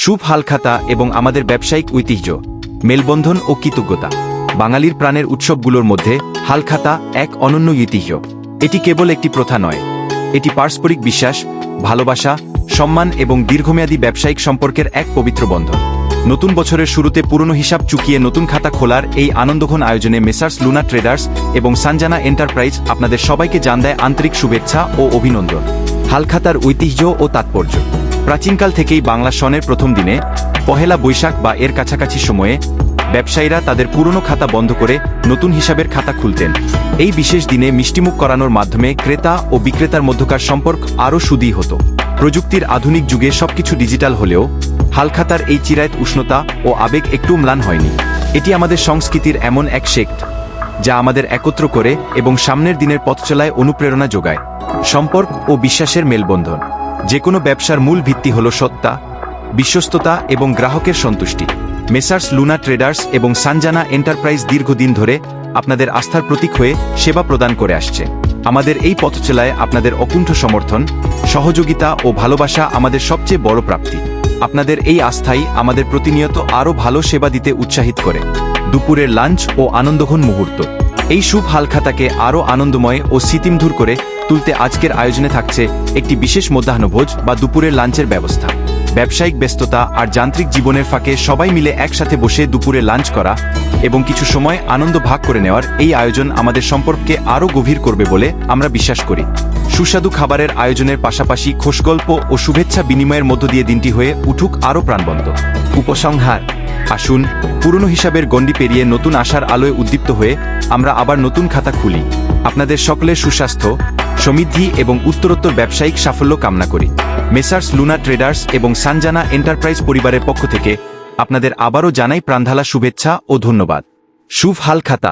শুভ হালখাতা এবং আমাদের ব্যবসায়িক ঐতিহ্য, মেলবন্ধন ও কৃতজ্ঞতা। বাঙালির প্রাণের উৎসবগুলোর মধ্যে হালখাতা এক অনন্য ঐতিহ্য। এটি কেবল একটি প্রথা নয়, এটি পারস্পরিক বিশ্বাস, ভালোবাসা, সম্মান এবং দীর্ঘমেয়াদী ব্যবসায়িক সম্পর্কের এক পবিত্র বন্ধন। নতুন বছরের শুরুতে পুরনো হিসাব চুকিয়ে নতুন খাতা খোলার এই আনন্দঘন আয়োজনে মেসার্স লুনা ট্রেডার্স এবং সানজানা এন্টারপ্রাইজ আপনাদের সবাইকে জানায় আন্তরিক শুভেচ্ছা ও অভিনন্দন। হালখাতার ঐতিহ্য ও তাৎপর্য। প্রাচীনকাল থেকেই বাংলা সনের প্রথম দিনে, পহেলা বৈশাখ বা এর কাছাকাছি সময়ে, ব্যবসায়ীরা তাদের পুরনো খাতা বন্ধ করে নতুন হিসাবের খাতা খুলতেন। এই বিশেষ দিনে মিষ্টিমুখ করানোর মাধ্যমে ক্রেতা ও বিক্রেতার মধ্যকার সম্পর্ক আরও সুদৃঢ় হতো। প্রযুক্তির আধুনিক যুগে সবকিছু ডিজিটাল হলেও হালখাতার এই চিরায়ত উষ্ণতা ও আবেগ একটু ম্লান হয়নি। এটি আমাদের সংস্কৃতির এমন এক শেকট যা আমাদের একত্র করে এবং সামনের দিনের পথচলায় অনুপ্রেরণা যোগায়। সম্পর্ক ও বিশ্বাসের মেলবন্ধন। যে কোনো ব্যবসার মূল ভিত্তি হল সত্তা, বিশ্বস্ততা এবং গ্রাহকের সন্তুষ্টি। মেসার্স লুনা ট্রেডার্স এবং সানজানা এন্টারপ্রাইজ দীর্ঘদিন ধরে আপনাদের আস্থার প্রতীক হয়ে সেবা প্রদান করে আসছে। আমাদের এই পথচলায় আপনাদের অকুণ্ঠ সমর্থন, সহযোগিতা ও ভালোবাসা আমাদের সবচেয়ে বড় প্রাপ্তি। আপনাদের এই আস্থাই আমাদের প্রতিনিয়ত আরও ভালো সেবা দিতে উৎসাহিত করে। দুপুরের লাঞ্চ ও আনন্দঘন মুহূর্ত। এই শুভ হালখাতাকে আরও আনন্দময় ও স্মৃতিমধুর করে তুলতে আজকের আয়োজনে থাকছে একটি বিশেষ মধ্যাহ্নভোজ বা দুপুরের লাঞ্চের ব্যবস্থা। ব্যবসায়িক ব্যস্ততা আর যান্ত্রিক জীবনের ফাঁকে সবাই মিলে একসাথে বসে দুপুরে লাঞ্চ করা এবং কিছু সময় আনন্দ ভাগ করে নেওয়ার এই আয়োজন আমাদের সম্পর্ককে আরও গভীর করবে বলে আমরা বিশ্বাস করি। সুস্বাদু খাবারের আয়োজনের পাশাপাশি খোশগল্প ও শুভেচ্ছা বিনিময়ের মধ্য দিয়ে দিনটি হয়ে উঠুক আরও প্রাণবন্ত। উপসংহার: আসুন, পুরনো হিসাবের গণ্ডি পেরিয়ে নতুন আশার আলোয় উদ্দীপ্ত হয়ে আমরা আবার নতুন খাতা খুলি। আপনাদের সকলের সুস্বাস্থ্য, সমৃদ্ধি এবং উত্তরোত্তর ব্যবসায়িক সাফল্য কামনা করি। মেসার্স লুনা ট্রেডার্স এবং সানজানা এন্টারপ্রাইজ পরিবারের পক্ষ থেকে আপনাদের আবারও জানাই প্রাণঢালা শুভেচ্ছা ও ধন্যবাদ। শুভ হালখাতা।